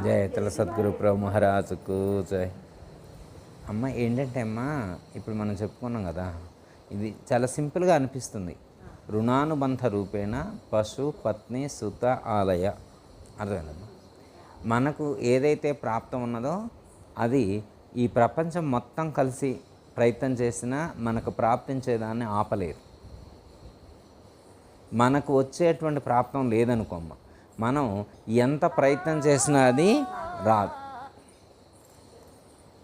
జయ తల సద్గురు ప్రభు మహారాజుకు జయ. అమ్మ ఏంటంటే అమ్మ, ఇప్పుడు మనం చెప్పుకున్నాం కదా, ఇది చాలా సింపుల్గా అనిపిస్తుంది. రుణానుబంధ రూపేణ పశు పత్ని సుత ఆలయ. అర్థమైందమ్మా? మనకు ఏదైతే ప్రాప్తం ఉన్నదో అది ఈ ప్రపంచం మొత్తం కలిసి ప్రయత్నం చేసినా మనకు ప్రాప్తించేదాన్ని ఆపలేరు. మనకు వచ్చేటువంటి ప్రాప్తం లేదనుకోమ్మ, మనం ఎంత ప్రయత్నం చేసినా అది రాదు.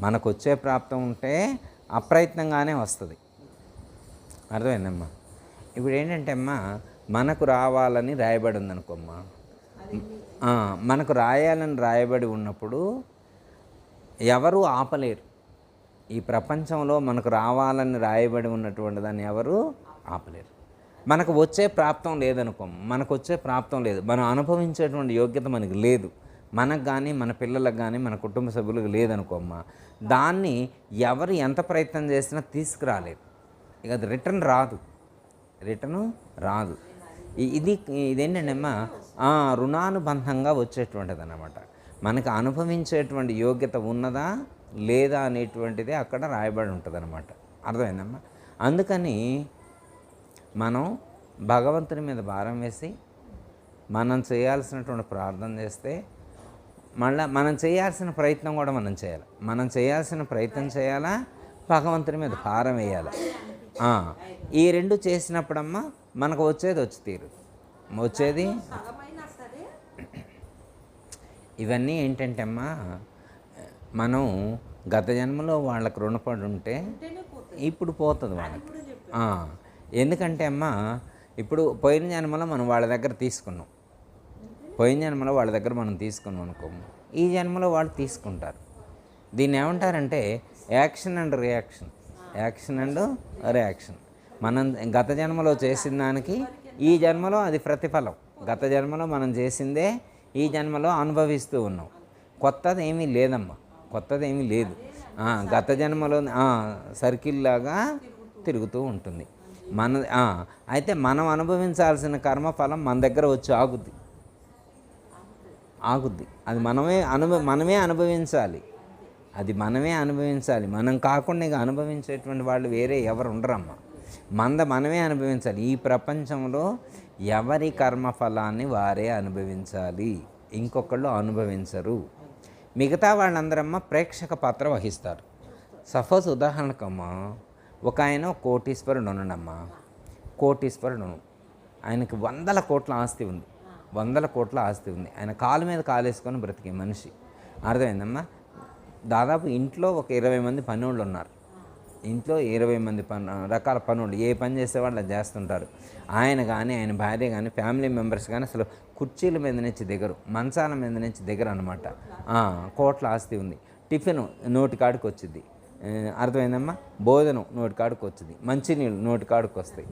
మనకు వచ్చే ప్రాప్తం ఉంటే అప్రయత్నంగానే వస్తుంది. అర్థమైందమ్మా? ఇప్పుడు ఏంటంటే అమ్మా, మనకు రావాలని రాయబడి ఉందనుకోమ్మా, మనకు రాయాలని రాయబడి ఉన్నప్పుడు ఎవరు ఆపలేరు. ఈ ప్రపంచంలో మనకు రావాలని రాయబడి ఉన్నటువంటి దాన్ని ఎవరు ఆపలేరు. మనకు వచ్చే ప్రాప్తం లేదనుకోము, మనకు వచ్చే ప్రాప్తం లేదు, మనం అనుభవించేటువంటి యోగ్యత మనకు లేదు, మనకు కానీ మన పిల్లలకు కానీ మన కుటుంబ సభ్యులకు లేదనుకోమ్మా, దాన్ని ఎవరు ఎంత ప్రయత్నం చేసినా తీసుకురాలేదు. ఇక అది రిటర్న్ రాదు. ఇదేంటంటే అమ్మా, రుణానుబంధంగా వచ్చేటువంటిది అన్నమాట. మనకు అనుభవించేటువంటి యోగ్యత ఉన్నదా లేదా అనేటువంటిది అక్కడ రాయబడి ఉంటుంది అన్నమాట. అర్థమైందమ్మా? అందుకని మనం భగవంతుని మీద భారం వేసి మనం చేయాల్సినటువంటి ప్రార్థన చేస్తే మళ్ళీ మనం చేయాల్సిన ప్రయత్నం కూడా మనం చేయాల్సిన ప్రయత్నం చేయాలా, భగవంతుని మీద భారం వేయాలి. ఈ రెండు చేసినప్పుడమ్మా మనకు వచ్చేది ఇవన్నీ ఏంటంటే అమ్మా, మనం గత జన్మలో వాళ్ళకి రుణపడి ఉంటే ఇప్పుడు పోతుంది వాళ్ళకి. ఎందుకంటే అమ్మా, ఇప్పుడు పోయిన జన్మలో మనం వాళ్ళ దగ్గర తీసుకున్నాం, మనం తీసుకున్నాం అనుకోము, ఈ జన్మలో వాళ్ళు తీసుకుంటారు. దీన్ని ఏమంటారంటే యాక్షన్ అండ్ రియాక్షన్. మనం గత జన్మలో చేసిన దానికి ఈ జన్మలో అది ప్రతిఫలం. గత జన్మలో మనం చేసిందే ఈ జన్మలో అనుభవిస్తూ ఉన్నాం. కొత్తది ఏమీ లేదు. గత జన్మలో సర్కిల్ లాగా తిరుగుతూ ఉంటుంది. అయితే మనం అనుభవించాల్సిన కర్మఫలం మన దగ్గర వచ్చి ఆగుద్ది. అది మనమే అనుభవించాలి. మనం కాకుండా ఇక అనుభవించేటువంటి వాళ్ళు వేరే ఎవరు ఉండరమ్మా. మనమే అనుభవించాలి. ఈ ప్రపంచంలో ఎవరి కర్మఫలాన్ని వారే అనుభవించాలి, ఇంకొకళ్ళు అనుభవించరు. మిగతా వాళ్ళందరమ్మ ప్రేక్షక పాత్ర వహిస్తారు. సపోజ్ ఉదాహరణకమ్మా, ఒక ఆయన కోటీశ్వరుడు ఉన్నాడమ్మా. ఆయనకి 100 కోట్ల ఆస్తి ఉంది. ఆయన కాలు మీద కాలేసుకొని బ్రతికే మనిషి. అర్థమైందమ్మా? దాదాపు ఇంట్లో ఒక 20 మంది పనోళ్ళు ఉన్నారు. ఇంట్లో 20 మంది రకాల పనులు, ఏ పని చేసేవాళ్ళు అది చేస్తుంటారు. ఆయన కానీ, ఆయన భార్య కానీ, ఫ్యామిలీ మెంబర్స్ కానీ అసలు కుర్చీల మీద నుంచి దిగరు, మంచాల మీద నుంచి దిగరు అనమాట. కోట్ల ఆస్తి ఉంది. టిఫిన్ నోటికాడికి వచ్చింది. అర్థమైందమ్మా? భోజనం నోటికాడికి వచ్చింది, మంచినీళ్ళు నోటికాడికి వస్తాయి,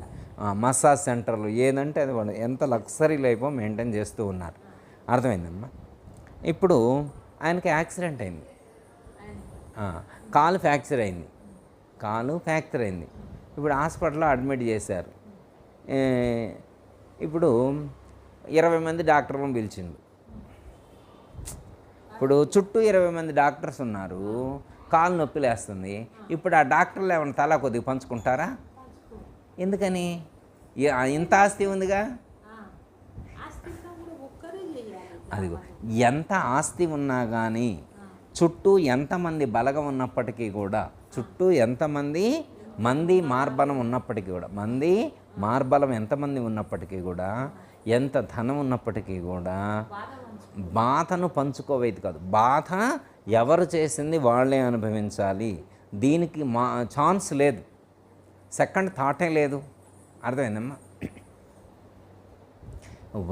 మసాజ్ సెంటర్లు, ఏదంటే అది వాళ్ళు ఎంత లగ్జరీ లైఫ్ మెయింటైన్ చేస్తూ ఉన్నారు. అర్థమైందమ్మా? ఇప్పుడు ఆయనకి యాక్సిడెంట్ అయింది, కాలు ఫ్రాక్చర్ అయింది. ఇప్పుడు హాస్పిటల్లో అడ్మిట్ చేశారు. ఇప్పుడు 20 మంది డాక్టర్లను పిలిచిండు. ఇప్పుడు చుట్టూ 20 మంది డాక్టర్స్ ఉన్నారు, కాలు నొప్పి లేస్తుంది. ఇప్పుడు ఆ డాక్టర్లు ఏమైనా తలా కొద్దిగా పంచుకుంటారా? ఎందుకని? ఇంత ఆస్తి ఉందిగా. అదిగో, ఎంత ఆస్తి ఉన్నా కానీ, చుట్టూ ఎంతమంది బలగం ఉన్నప్పటికీ కూడా, చుట్టూ ఎంతమంది మార్బలం ఉన్నప్పటికీ కూడా, మార్బలం ఎంతమంది ఉన్నప్పటికీ కూడా, ఎంత ధనం ఉన్నప్పటికీ కూడా బాధను పంచుకోవేది కాదు. బాధ ఎవరు చేసింది వాళ్ళే అనుభవించాలి. దీనికి ఛాన్స్ లేదు, సెకండ్ థాటే లేదు. అర్థమైందమ్మా?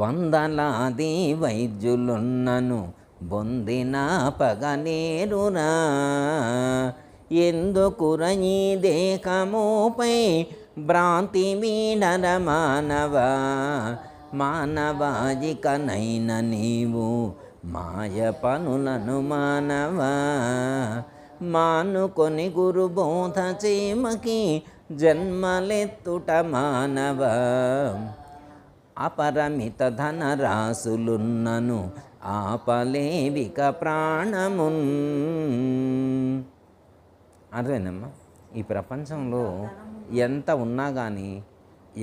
100 వైద్యులున్నను బొందిన పగనేరునా, ఎందుకుర ఈ దేహముపై భ్రాంతి వీడర మానవాజికనైన నీవు మాయ పనులను మానుకొని గురుబోధ చేమకి జన్మలెత్తుట అపరిమిత ధనరాశులున్నను ఆపలేవిక ప్రాణమున్. అర్థమైందమ్మా? ఈ ప్రపంచంలో ఎంత ఉన్నా కానీ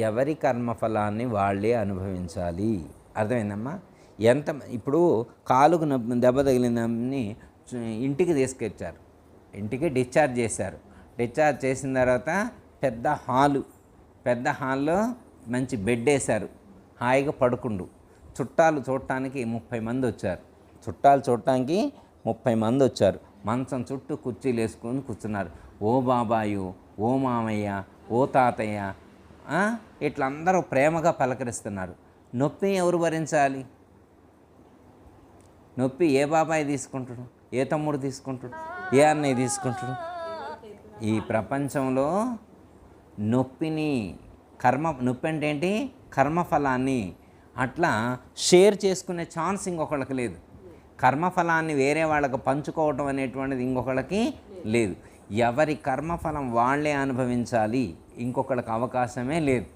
ఎవరి కర్మఫలాన్ని వాళ్ళే అనుభవించాలి. అర్థమైందమ్మా? ఎంత ఇప్పుడు కాలుకు దెబ్బ తగిలిందని ఇంటికి తీసుకొచ్చారు, ఇంటికి డిశ్చార్జ్ చేశారు. డిశ్చార్జ్ చేసిన తర్వాత పెద్ద హాల్లో మంచి బెడ్ వేశారు, హాయిగా పడుకుండు. చుట్టాలు చూడటానికి 30 మంది వచ్చారు. చుట్టాలు చూడటానికి 30 మంది వచ్చారు. మంచం చుట్టూ కుర్చీలు వేసుకొని కూర్చున్నారు. ఓ బాబాయు, ఓ మామయ్య, ఓ తాతయ్య, ఇట్లా అందరూ ప్రేమగా పలకరిస్తున్నారు. నొప్పి ఎవరు భరించాలి? నొప్పి ఏ బాబాయ్ తీసుకుంటాడు, ఏ తమ్ముడు తీసుకుంటాడు, ఏ అన్నయ్య తీసుకుంటాడు? ఈ ప్రపంచంలో నొప్పిని నొప్పి అంటే ఏంటి? కర్మఫలాన్ని అట్లా షేర్ చేసుకునే ఛాన్స్ ఇంకొకళ్ళకి లేదు. కర్మఫలాన్ని వేరే వాళ్ళకి పంచుకోవటం అనేటువంటిది ఇంకొకళ్ళకి లేదు. ఎవరి కర్మఫలం వాళ్ళే అనుభవించాలి, ఇంకొకళ్ళకి అవకాశమే లేదు.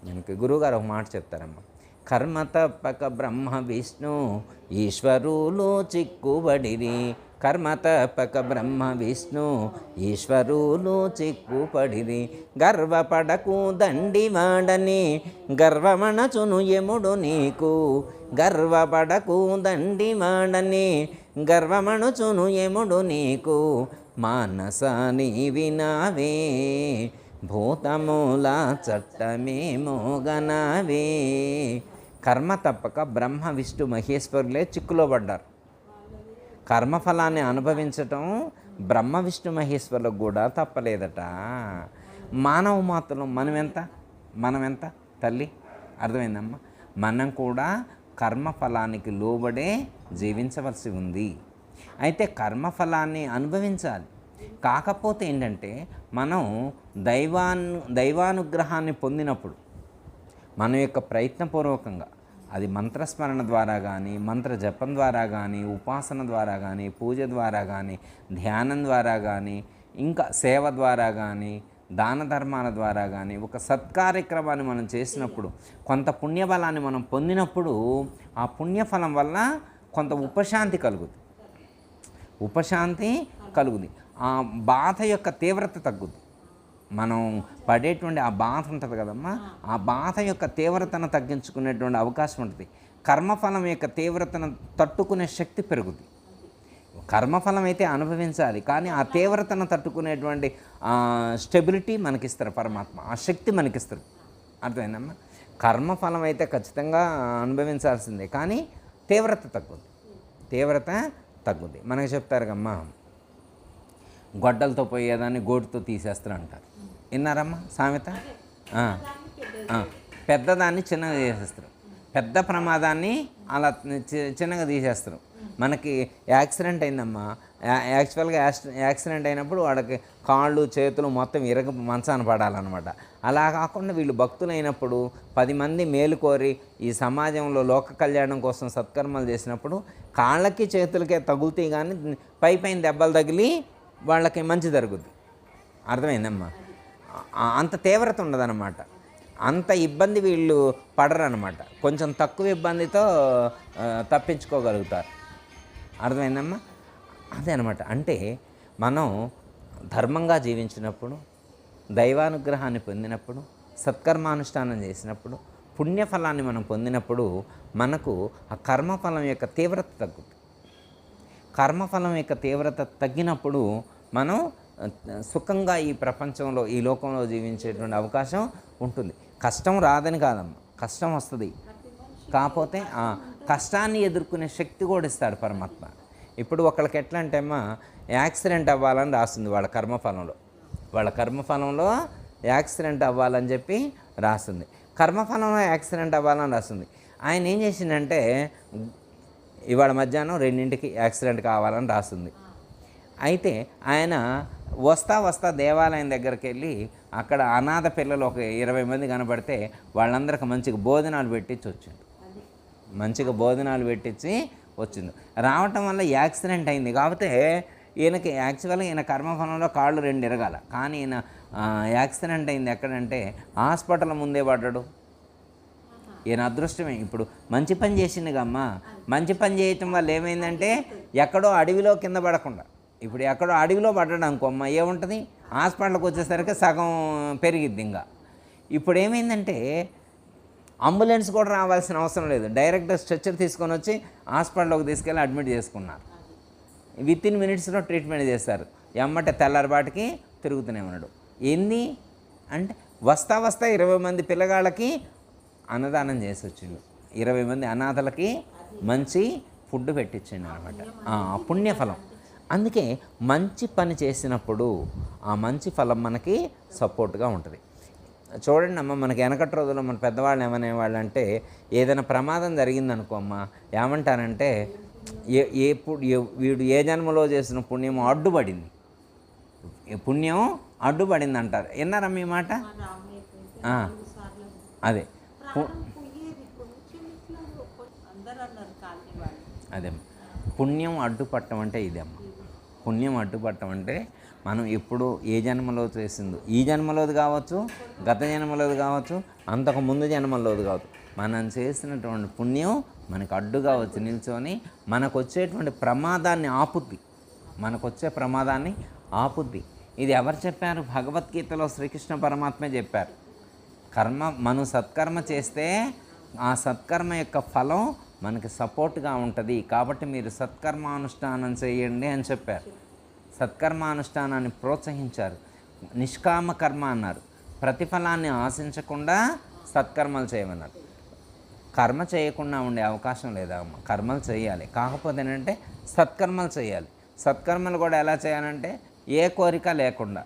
మనకి గురువుగారు ఒక మాట చెప్తారమ్మా, కర్మ తప్పక బ్రహ్మ విష్ణు ఈశ్వరులు చిక్కుబడిరి. కర్మ తప్పక బ్రహ్మ విష్ణు ఈశ్వరులు చిక్కుపడిరి. గర్వపడకు దండివాడని గర్వమణచును యముడు నీకు. గర్వపడకు దండివాడని గర్వమణచును యముడు నీకు. మానస నీ వినావే భూతమూల చట్టమే మోగనావే. కర్మ తప్పక బ్రహ్మ విష్ణు మహేశ్వరులే చిక్కులో పడ్డారు. కర్మఫలాన్ని అనుభవించటం బ్రహ్మ విష్ణు మహేశ్వరులకు కూడా తప్పలేదట. మానవ మాత్రం మనం ఎంత తల్లి? అర్థమైందమ్మా? మనం కూడా కర్మఫలానికి లోబడే జీవించవలసి ఉంది. అయితే కర్మఫలాన్ని అనుభవించాలి. కాకపోతే ఏంటంటే మనం దైవానుగ్రహాన్ని పొందినప్పుడు మన యొక్క ప్రయత్నపూర్వకంగా, అది మంత్రస్మరణ ద్వారా కానీ, మంత్ర జపం ద్వారా కానీ, ఉపాసన ద్వారా కానీ, పూజ ద్వారా కానీ, ధ్యానం ద్వారా కానీ, ఇంకా సేవ ద్వారా కానీ, దాన ధర్మాల ద్వారా కానీ, ఒక సత్కార్యక్రమాన్ని మనం చేసినప్పుడు, కొంత పుణ్యబలాన్ని మనం పొందినప్పుడు, ఆ పుణ్యఫలం వల్ల కొంత ఉపశాంతి కలుగుద్ది. ఆ బాధ యొక్క తీవ్రత తగ్గుద్ది. మనం పడేటువంటి ఆ బాధ ఉంటుంది కదమ్మా, ఆ బాధ యొక్క తీవ్రతను తగ్గించుకునేటువంటి అవకాశం ఉంటుంది. కర్మఫలం యొక్క తీవ్రతను తట్టుకునే శక్తి పెరుగుద్ది. కర్మఫలం అయితే అనుభవించాలి, కానీ ఆ తీవ్రతను తట్టుకునేటువంటి స్టెబిలిటీ మనకిస్తారు పరమాత్మ, ఆ శక్తి మనకిస్తారు. అర్థమైందమ్మా? కర్మఫలం అయితే ఖచ్చితంగా అనుభవించాల్సిందే, కానీ తీవ్రత తగ్గుద్ది. మనకి చెప్తారు కమ్మా, గొడ్డలతో పోయేదాన్ని గోటుతో తీసేస్తారు అంటారు. విన్నారమ్మా సామెత? పెద్దదాన్ని చిన్నగా చేసేస్తారు, పెద్ద ప్రమాదాన్ని అలా చిన్నగా తీసేస్తారు. మనకి యాక్సిడెంట్ అయిందమ్మా, యాక్చువల్గా యాక్సిడెంట్ అయినప్పుడు వాడికి కాళ్ళు చేతులు మొత్తం మంచాన పడాలన్నమాట. అలా కాకుండా వీళ్ళు భక్తులు అయినప్పుడు 10 మంది మేలుకోరి ఈ సమాజంలో లోక కళ్యాణం కోసం సత్కర్మలు చేసినప్పుడు కాళ్ళకి చేతులకే తగులుతాయి, కానీ పైన దెబ్బలు తగిలి వాళ్ళకి మంచి జరుగుద్ది. అర్థమైందమ్మా? అంత తీవ్రత ఉండదన్నమాట, అంత ఇబ్బంది వీళ్ళు పడరన్నమాట. కొంచెం తక్కువ ఇబ్బందితో తప్పించుకోగలుగుతారు. అర్థమైందమ్మా? అదే అనమాట. అంటే మనం ధర్మంగా జీవించినప్పుడు, దైవానుగ్రహాన్ని పొందినప్పుడు, సత్కర్మానుష్ఠానం చేసినప్పుడు, పుణ్యఫలాన్ని మనం పొందినప్పుడు మనకు ఆ కర్మఫలం యొక్క తీవ్రత తగ్గుతుంది. కర్మఫలం యొక్క తీవ్రత తగ్గినప్పుడు మనం సుఖంగా ఈ ప్రపంచంలో, ఈ లోకంలో జీవించేటువంటి అవకాశం ఉంటుంది. కష్టం రాదని కాదమ్మా, కష్టం వస్తుంది. కాకపోతే ఆ కష్టాన్ని ఎదుర్కొనే శక్తి కూడా ఇస్తాడు పరమాత్మ. ఇప్పుడు ఒకళ్ళకి ఎట్లా అంటే అమ్మా, యాక్సిడెంట్ అవ్వాలని రాస్తుంది వాళ్ళ కర్మఫలంలో యాక్సిడెంట్ అవ్వాలని చెప్పి రాస్తుంది. కర్మఫలంలో యాక్సిడెంట్ అవ్వాలని రాస్తుంది. ఆయన ఏం చేసిందంటే, ఇవాళ మధ్యాహ్నం 2ంటికి యాక్సిడెంట్ కావాలని రాస్తుంది. అయితే ఆయన వస్తా దేవాలయం దగ్గరికి వెళ్ళి అక్కడ అనాథ పిల్లలు ఒక 20 మంది కనబడితే వాళ్ళందరికీ మంచిగా భోజనాలు పెట్టించి వచ్చింది. రావటం వల్ల యాక్సిడెంట్ అయింది. కాకపోతే ఈయనకి యాక్చువల్గా ఈయన కర్మఫలంలో కాళ్ళు 2 ఇరగాల, కానీ ఈయన యాక్సిడెంట్ అయింది ఎక్కడంటే హాస్పిటల్ ముందే పడ్డాడు. ఈయన అదృష్టమే. ఇప్పుడు మంచి పని చేసిండుగా అమ్మ, మంచి పని చేయటం వల్ల ఏమైందంటే ఎక్కడో అడవిలో కింద పడకుండా, ఇప్పుడు ఎక్కడో అడవిలో పడ్డాడు అనుకో అమ్మ, ఏముంటుంది, హాస్పిటల్కి వచ్చేసరికి సగం పెరిగిద్ది. ఇంకా ఇప్పుడు ఏమైందంటే అంబులెన్స్ కూడా రావాల్సిన అవసరం లేదు, డైరెక్ట్ స్ట్రెచ్చర్ తీసుకొని వచ్చి హాస్పిటల్లోకి తీసుకెళ్ళి అడ్మిట్ చేసుకున్నారు. విత్ ఇన్ మినిట్స్లో ట్రీట్మెంట్ చేస్తారు. ఎమ్మటే తెల్లారిపాటికి తిరుగుతూనే ఉన్నాడు. ఏంది అంటే వస్తా 20 మంది పిల్లగాళ్ళకి అన్నదానం చేసి వచ్చిండు, 20 మంది అనాథలకి మంచి ఫుడ్ పెట్టించండి అనమాట. పుణ్యఫలం. అందుకే మంచి పని చేసినప్పుడు ఆ మంచి ఫలం మనకి సపోర్ట్గా ఉంటుంది. చూడండి అమ్మ, మనకి వెనకటి రోజుల్లో మన పెద్దవాళ్ళు ఏమనేవాళ్ళు అంటే, ఏదైనా ప్రమాదం జరిగిందనుకో అమ్మ, ఏమంటారంటే వీడు ఏ జన్మలో చేసిన పుణ్యం అడ్డుపడింది, పుణ్యం అడ్డుపడింది అంటారు. విన్నారమ్మ ఈ మాట? అదే అదే పుణ్యం అడ్డుపట్టం అంటే ఇదేమ్మ. పుణ్యం అడ్డుపట్టం అంటే మనం ఎప్పుడు ఏ జన్మలో చేసిందో, ఈ జన్మలోది కావచ్చు, గత జన్మలోది కావచ్చు, అంతకు ముందు జన్మలోది కావచ్చు, మనం చేసినటువంటి పుణ్యం మనకు అడ్డుగా వచ్చి నిల్చొని మనకు వచ్చేటువంటి ప్రమాదాన్ని ఆపుద్ది, మనకొచ్చే ప్రమాదాన్ని ఆపుద్ది. ఇది ఎవరు చెప్పారు? భగవద్గీతలో శ్రీకృష్ణ పరమాత్మే చెప్పారు. మనం సత్కర్మ చేస్తే ఆ సత్కర్మ యొక్క ఫలం మనకి సపోర్ట్గా ఉంటుంది, కాబట్టి మీరు సత్కర్మానుష్ఠానం చేయండి అని చెప్పారు. సత్కర్మానుష్ఠానాన్ని ప్రోత్సహించారు. నిష్కామ కర్మ అన్నారు, ప్రతిఫలాన్ని ఆశించకుండా సత్కర్మలు చేయమన్నారు. కర్మ చేయకుండా ఉండే అవకాశం లేదా అమ్మ? కర్మలు చేయాలి, కాకపోతే ఏంటంటే సత్కర్మలు చేయాలి. సత్కర్మలు కూడా ఎలా చేయాలంటే ఏ కోరిక లేకుండా,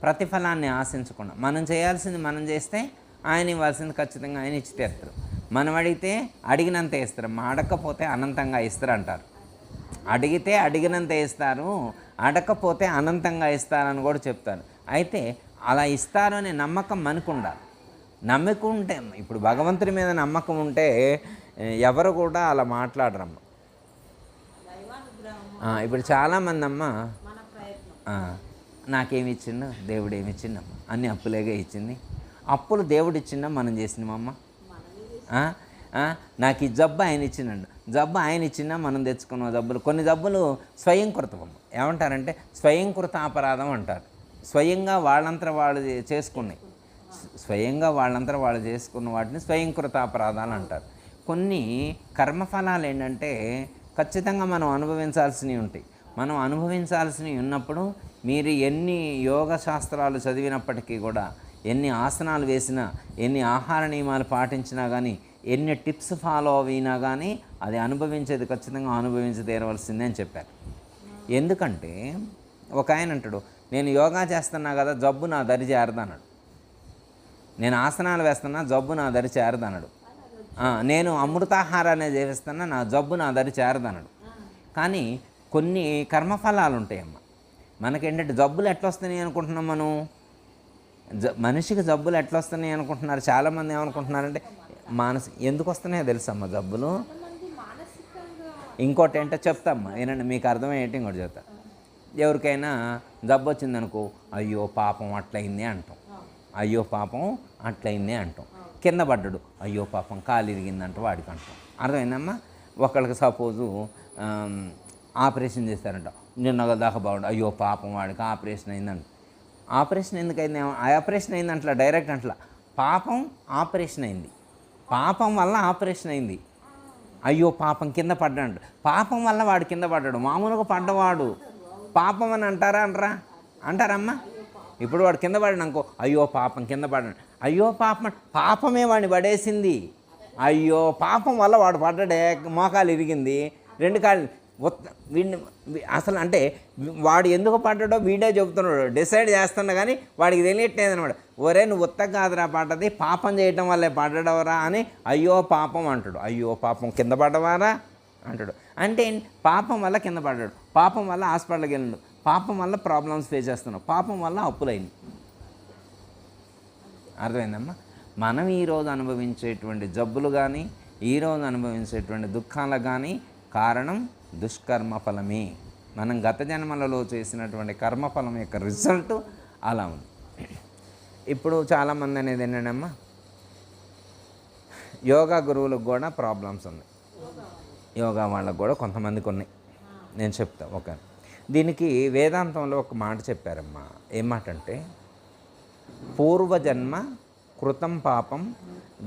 ప్రతిఫలాన్ని ఆశించకుండా. మనం చేయాల్సింది మనం చేస్తే ఆయన ఇవ్వాల్సింది ఖచ్చితంగా ఆయన ఇచ్చి తీరుతారు. మనం అడిగితే అడిగినంత ఇస్తారు, అడగకపోతే అనంతంగా ఇస్తారు అంటారు. అడిగితే అడిగినంత ఇస్తారు, అడగకపోతే అనంతంగా ఇస్తారని కూడా చెప్తారు. అయితే అలా ఇస్తారు అనే నమ్మకం మనకు ఉండాలి. నమ్మకుంటే, ఇప్పుడు భగవంతుడి మీద నమ్మకం ఉంటే ఎవరు కూడా అలా మాట్లాడరమ్మ. ఇప్పుడు చాలామంది అమ్మ నాకేమి ఇచ్చిండు దేవుడు, ఏమి ఇచ్చిండమ్మ, అన్ని అప్పులేగా ఇచ్చింది. అప్పులు దేవుడు ఇచ్చిండా మనం చేసినామమ్మ? నాకు ఈ జబ్బు ఆయన ఇచ్చిండండి, జబ్బు ఆయన ఇచ్చిందా మనం తెచ్చుకున్న జబ్బులు. కొన్ని జబ్బులు స్వయంకృతమమ్మ. ఏమంటారంటే స్వయంకృత అపరాధం అంటారు. స్వయంగా వాళ్ళంతా వాళ్ళు చేసుకున్నాయి, స్వయంగా వాళ్ళంతా వాళ్ళు చేసుకున్న వాటిని స్వయంకృత అపరాధాలు అంటారు. కొన్ని కర్మఫలాలు ఏంటంటే ఖచ్చితంగా మనం అనుభవించాల్సినవి ఉంటాయి. మనం అనుభవించాల్సినవి ఉన్నప్పుడు మీరు ఎన్ని యోగ శాస్త్రాలు చదివినప్పటికీ కూడా, ఎన్ని ఆసనాలు వేసినా, ఎన్ని ఆహార నియమాలు పాటించినా కానీ, ఎన్ని టిప్స్ ఫాలో అయినా కానీ అది అనుభవించేది ఖచ్చితంగా అనుభవించి తీరవలసిందే అని చెప్పారు. ఎందుకంటే ఒక ఆయన అంటాడు, నేను యోగా చేస్తున్నా కదా జబ్బు నా దరి చేరదన్నాడు. నేను ఆసనాలు వేస్తున్నా జబ్బు నా దరి చేరదన్నాడు. నేను అమృతాహారాన్ని చేస్తున్నా నా జబ్బు నా దరి చేరదన్నాడు. కానీ కొన్ని కర్మఫలాలు ఉంటాయమ్మ. మనకేంటంటే జబ్బులు ఎట్లా వస్తున్నాయి అనుకుంటున్నాం మనం? మనిషికి జబ్బులు ఎట్లా వస్తున్నాయి అనుకుంటున్నారు? చాలామంది ఏమనుకుంటున్నారంటే ఎందుకు వస్తున్నాయో తెలుసమ్మా జబ్బులు. ఇంకోటి ఏంటో చెప్తామ్మా ఏనండి, మీకు అర్థమయ్యేటి ఇంకోటి చెప్తా. ఎవరికైనా జబ్బు వచ్చిందనుకో, అయ్యో పాపం అట్లయింది అంటాం, అయ్యో పాపం అట్లయింది అంటాం. కింద పడ్డాడు, అయ్యో పాపం కాలు ఇరిగిందంట వాడికి అంటాం. అర్థమైందమ్మా? ఒకళ్ళకి సపోజు ఆపరేషన్ చేస్తారంట, నిన్న దాకా బాగుండు, అయ్యో పాపం వాడికి ఆపరేషన్ అయిందంట. ఆపరేషన్ ఎందుకైంది? ఆపరేషన్ అయిందంట్లా డైరెక్ట్ అంట్లా, పాపం ఆపరేషన్ అయింది, పాపం వల్ల ఆపరేషన్ అయింది. అయ్యో పాపం కింద పడ్డాడు, పాపం వల్ల వాడు కింద పడ్డాడు. మామూలుగా పడ్డవాడు పాపం అని అంటారమ్మా? ఇప్పుడు వాడు కింద పడ్డాడు అనుకో, అయ్యో పాపం కింద పడ్డాడు, అయ్యో పాపం, పాపమే వాడిని పడేసింది. అయ్యో పాపం వల్ల వాడు పడ్డాడే, మోకాలు ఇరిగింది, 2 కాళ్ళు వీడిని అసలు అంటే వాడు ఎందుకు పడ్డాడో వీడే చెబుతున్నాడు, డిసైడ్ చేస్తున్నా కానీ వాడికి తెలియట్లేదు అనమాట. ఒరే నువ్వు ఉత్తగా కాదురా పడ్డది, పాపం చేయటం వల్లే పడ్డడవరా అని అయ్యో పాపం అంటాడు. అయ్యో పాపం కింద పడ్డవారా అంటాడు. అంటే పాపం వల్ల కింద పడ్డాడు, పాపం వల్ల హాస్పిటల్కి వెళ్ళాడు, పాపం వల్ల ప్రాబ్లమ్స్ ఫేస్ చేస్తున్నాడు, పాపం వల్ల అప్పులైంది. అర్థమైందమ్మా? మనం ఈరోజు అనుభవించేటువంటి జబ్బులు కానీ, ఈరోజు అనుభవించేటువంటి దుఃఖాలకు కానీ కారణం దుష్కర్మ ఫలమే. మనం గత జన్మలలో చేసినటువంటి కర్మఫలం యొక్క రిజల్ట్ అలా ఉంది. ఇప్పుడు చాలామంది అనేది ఏంటంటమ్మా, యోగా గురువులకు కూడా ప్రాబ్లమ్స్ ఉన్నాయి. యోగా వాళ్ళకు కూడా కొంతమందికి ఉన్నాయి. నేను చెప్తా ఓకే. దీనికి వేదాంతంలో ఒక మాట చెప్పారమ్మా. ఏం మాట అంటే, పూర్వజన్మ కృతం పాపం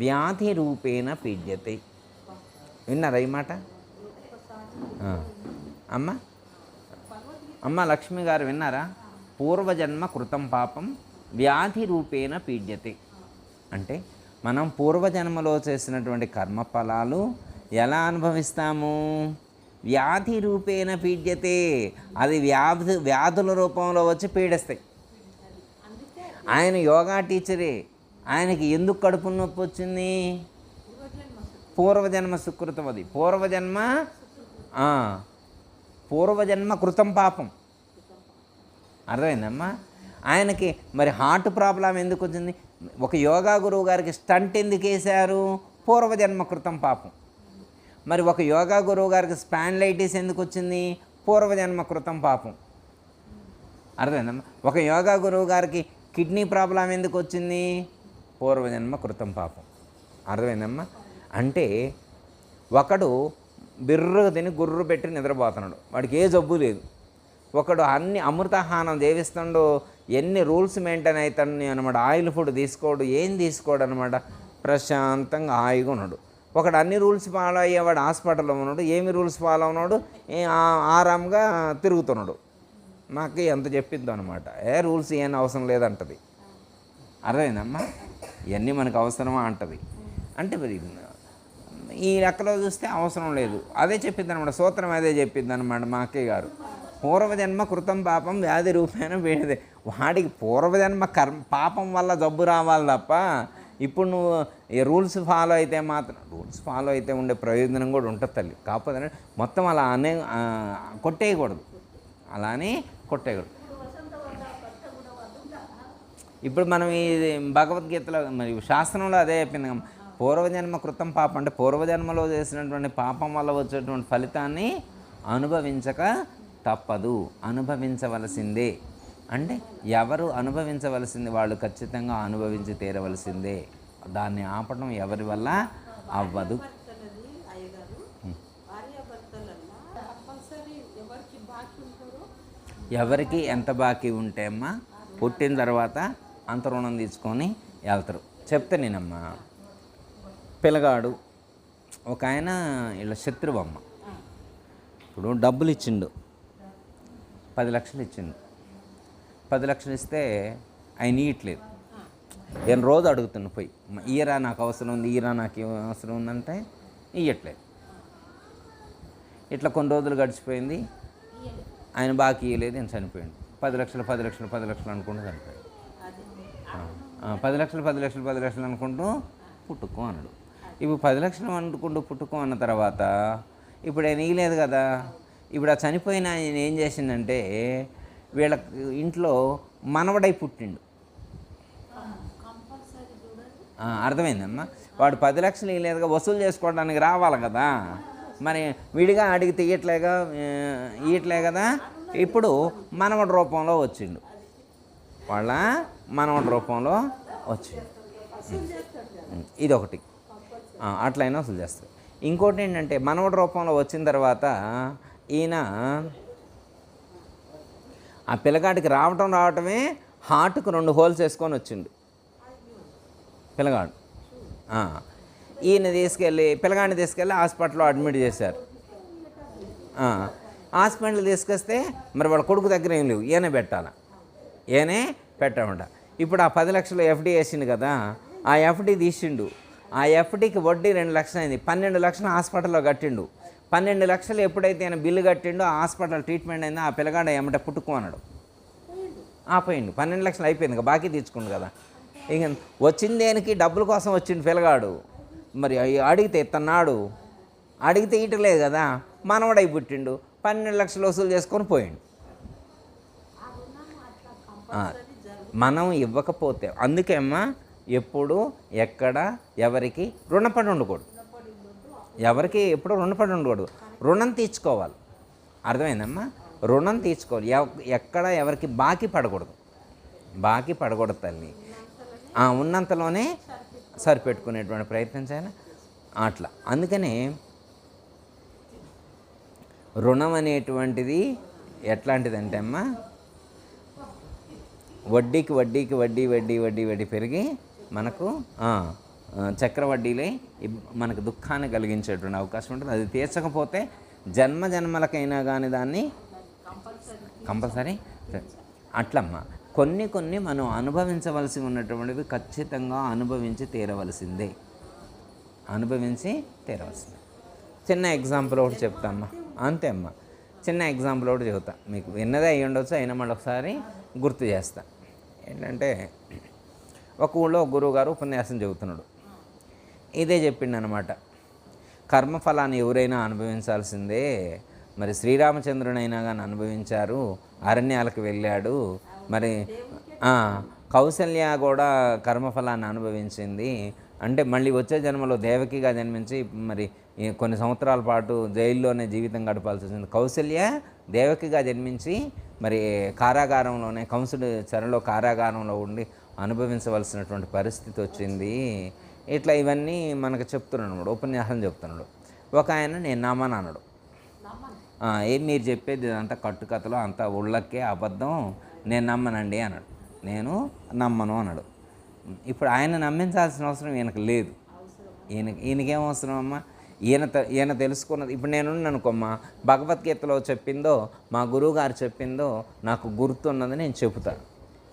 వ్యాధి రూపేణ పీడ్యతే. విన్నారా ఈ మాట? అమ్మ అమ్మ లక్ష్మి గారు విన్నారా? పూర్వజన్మ కృతం పాపం వ్యాధి రూపేణ పీడ్యతే అంటే మనం పూర్వజన్మలో చేసినటువంటి కర్మఫలాలు ఎలా అనుభవిస్తాము? వ్యాధి రూపేణ పీడ్యతే. అది వ్యాధుల రూపంలో వచ్చి పీడిస్తాయి. ఆయన యోగా టీచరే. ఆయనకి ఎందుకు కడుపు నొప్పి వచ్చింది? పూర్వజన్మ సుకృతం. అది పూర్వజన్మ కృతం పాపం. అర్థమైందమ్మా? ఆయనకి మరి హార్ట్ ప్రాబ్లం ఎందుకు వచ్చింది? ఒక యోగా గురువు గారికి స్టంట్ ఎందుకు వేశారు? పూర్వజన్మ కృతం పాపం. మరి ఒక యోగా గురువు గారికి స్పాండ్లైటిస్ ఎందుకు వచ్చింది? పూర్వజన్మ కృతం పాపం. అర్థమైందమ్మా? ఒక యోగా గురువు గారికి కిడ్నీ ప్రాబ్లం ఎందుకు వచ్చింది? పూర్వజన్మ కృతం పాపం. అర్థమైందమ్మా? అంటే ఒకడు బిర్రుగా తిని గుర్రు పెట్టి నిద్రపోతున్నాడు, వాడికి ఏ జబ్బు లేదు. ఒకడు అన్ని అమృతాహానం దేవిస్తాడు, ఎన్ని రూల్స్ మెయింటైన్ అవుతాడు అనమాట. ఆయిల్ ఫుడ్ తీసుకోడు, ఏం తీసుకోడు అనమాట, ప్రశాంతంగా హాయిగా ఉన్నాడు. ఒకడు అన్ని రూల్స్ ఫాలో అయ్యేవాడు హాస్పిటల్లో ఉన్నాడు, ఏమి రూల్స్ ఫాలో ఉన్నాడు, ఆరాంగా తిరుగుతున్నాడు. మాకు ఎంత చెప్పిద్దాం అనమాట, రూల్స్ ఏం అవసరం లేదంటది. అర్థమైందమ్మా? ఇవన్నీ మనకు అవసరమా అంటది. అంటే మరి ఈ లెక్కలో చూస్తే అవసరం లేదు. అదే చెప్పిద్ది అనమాట, సూత్రం అదే చెప్పిద్ది అనమాట మా అక్కయ్య గారు. పూర్వజన్మ కృతం పాపం వ్యాధి రూపేణ వేడిదే. వాడికి పూర్వజన్మ పాపం వల్ల జబ్బు రావాలి తప్ప ఇప్పుడు నువ్వు ఈ రూల్స్ ఫాలో అయితే మాత్రం, రూల్స్ ఫాలో అయితే ఉండే ప్రయోజనం కూడా ఉంటుంది తల్లి. కాకపోతే మొత్తం అలా కొట్టేయకూడదు, అలానే కొట్టేయకూడదు. ఇప్పుడు మనం ఈ భగవద్గీతలో మరి శాస్త్రంలో అదే చెప్పింది. పూర్వజన్మ కృతం పాపం అంటే పూర్వజన్మలో చేసినటువంటి పాపం వల్ల వచ్చేటువంటి ఫలితాన్ని అనుభవించక తప్పదు, అనుభవించవలసిందే. అంటే ఎవరు అనుభవించవలసింది వాళ్ళు ఖచ్చితంగా అనుభవించి తీరవలసిందే. దాన్ని ఆపడం ఎవరి వల్ల అవ్వదు. ఎవరికి ఎంత బాకీ ఉంటే అమ్మా పుట్టిన తర్వాత అంత రుణం తీసుకొని వెళ్తారు. చెప్తే నేనమ్మా, పిల్లగాడు ఒక ఆయన ఇలా శత్రువమ్మ, ఇప్పుడు డబ్బులు ఇచ్చిండు, 10 లక్షలు ఇచ్చిండు. 10 లక్షలు ఇస్తే ఆయన ఇయ్యట్లేదు. నేను రోజు అడుగుతున్నా పోయి, ఈరా నాకు అవసరం ఉంది, ఈరా నాకు అవసరం ఉందంటే ఇయ్యట్లేదు. ఇట్లా కొన్ని రోజులు గడిచిపోయింది, ఆయన బాకీ ఇయ్యలేదు, నేను చనిపోయింది. 10 లక్షలు 10 లక్షలు 10 లక్షలు అనుకుంటూ చనిపోయాడు. 10 లక్షలు 10 లక్షలు 10 లక్షలు అనుకుంటూ పుట్టుకో అన్నాడు. ఇప్పుడు 10 లక్షలు అనుకుంటూ పుట్టుకో అన్న తర్వాత ఇప్పుడు ఆయన ఇయ్యలేదు కదా. ఇప్పుడు ఆ చనిపోయిన ఆయన ఏం చేసిందంటే వీళ్ళ ఇంట్లో మనవడై పుట్టిండు. అర్థమైందమ్మా? వాడు 10 లక్షలు ఇయ్యలేదుగా, వసూలు చేసుకోవడానికి రావాలి కదా. మరి విడిగా అడిగితే ఇయ్యట్లే కదా. ఇప్పుడు మనవడి రూపంలో వచ్చిండు, వాళ్ళ మనవడి రూపంలో వచ్చిండు. ఇదొకటి, అట్లయినా వసూలు చేస్తారు. ఇంకోటి ఏంటంటే మనవడి రూపంలో వచ్చిన తర్వాత ఈయన ఆ పిల్లగాడికి రావటమే హార్ట్కు 2 హోల్స్ వేసుకొని వచ్చిండు పిల్లగాడు. ఈయన పిల్లగాడిని తీసుకెళ్ళి హాస్పిటల్లో అడ్మిట్ చేశారు. హాస్పిటల్ తీసుకొస్తే మరి వాళ్ళ కొడుకు దగ్గర ఏం లేవు, ఈయనే పెట్టామంట. ఇప్పుడు ఆ 10 లక్షలు ఎఫ్డి వేసిండు కదా, ఆ ఎఫ్డి తీసిండు. ఆ ఎఫ్డికి వడ్డీ 2 లక్షలు అయింది. 12 లక్షలు హాస్పిటల్లో కట్టిండు. 12 లక్షలు ఎప్పుడైతే ఆయన బిల్లు కట్టిండో ఆ హాస్పిటల్ ట్రీట్మెంట్ అయిందో ఆ పిల్లగాడు ఏమంటే పుట్టుకోన్నాడు, పోయిండు. 12 లక్షలు అయిపోయింది కదా, బాకీ తీర్చుకుండు కదా. ఇక వచ్చింది దేనికి? డబ్బుల కోసం వచ్చిండు పిల్లగాడు. మరి అడిగితే ఇస్తున్నాడు, అడిగితే ఇటలేదు కదా, మనవడై పుట్టిండు, 12 లక్షలు వసూలు చేసుకొని పోయిండు. మనం ఇవ్వకపోతే, అందుకే అమ్మా ఎప్పుడు ఎక్కడ ఎవరికి రుణపడి ఉండకూడదు, ఎవరికి ఎప్పుడు రుణపడి ఉండకూడదు, రుణం తీర్చుకోవాలి. అర్థమైందమ్మా? రుణం తీర్చుకోవాలి. ఎక్కడ ఎవరికి బాకీ పడకూడదు తల్లి. ఉన్నంతలోనే సరిపెట్టుకునేటువంటి ప్రయత్నం చేయాలి. అట్లా. అందుకనే రుణం అనేటువంటిది ఎట్లాంటిదంటే అమ్మ, వడ్డీకి వడ్డీకి వడ్డీ వడ్డీ వడ్డీ వడ్డీ పెరిగి మనకు చక్రవడ్డీలే మనకు దుఃఖాన్ని కలిగించేటువంటి అవకాశం ఉంటుంది. అది తీర్చకపోతే జన్మ జన్మలకైనా కానీ దాన్ని కంపల్సరీ అట్లమ్మ. కొన్ని కొన్ని మనం అనుభవించవలసి ఉన్నటువంటివి ఖచ్చితంగా అనుభవించి తీరవలసిందే. చిన్న ఎగ్జాంపుల్ ఒకటి చెప్తామ్మా, అంతే అమ్మ. చిన్న ఎగ్జాంపుల్ ఒకటి చెబుతా, మీకు విన్నదే అయ్యి ఉండొచ్చు, అయినా మళ్ళీ ఒకసారి గుర్తు చేస్తా. ఏంటంటే ఒక ఊళ్ళో గురువు గారు ఉపన్యాసం చెబుతున్నాడు. ఇదే చెప్పిండు అనమాట, కర్మఫలాన్ని ఎవరైనా అనుభవించాల్సిందే. మరి శ్రీరామచంద్రునైనా కానీ అనుభవించారు, అరణ్యాలకు వెళ్ళాడు. మరి కౌసల్య కూడా కర్మఫలాన్ని అనుభవించింది. అంటే మళ్ళీ వచ్చే జన్మలో దేవకిగా జన్మించి మరి కొన్ని సంవత్సరాల పాటు జైల్లోనే జీవితం గడపాల్సి వచ్చింది. కౌసల్య దేవకిగా జన్మించి మరి కారాగారంలోనే, కంసుడు చెరలో కారాగారంలో ఉండి అనుభవించవలసినటువంటి పరిస్థితి వచ్చింది. ఇట్లా ఇవన్నీ మనకు చెప్తున్నాడు, ఉపన్యాసం చెప్తున్నాడు. ఒక ఆయన నేను నమ్మను అన్నాడు. ఏం మీరు చెప్పేది ఇదంతా కట్టుకథలు, అంతా ఉళ్ళకే అబద్ధం, నేను నమ్మనండి అన్నాడు. నేను నమ్మను అన్నాడు. ఇప్పుడు ఆయన నమ్మించాల్సిన అవసరం ఈయనకు లేదు. ఈయనకేం అవసరం అమ్మా? ఈయన తెలుసుకున్నది. ఇప్పుడు నేను అనుకోమ్మా, భగవద్గీతలో చెప్పిందో మా గురువుగారు చెప్పిందో నాకు గుర్తున్నది నేను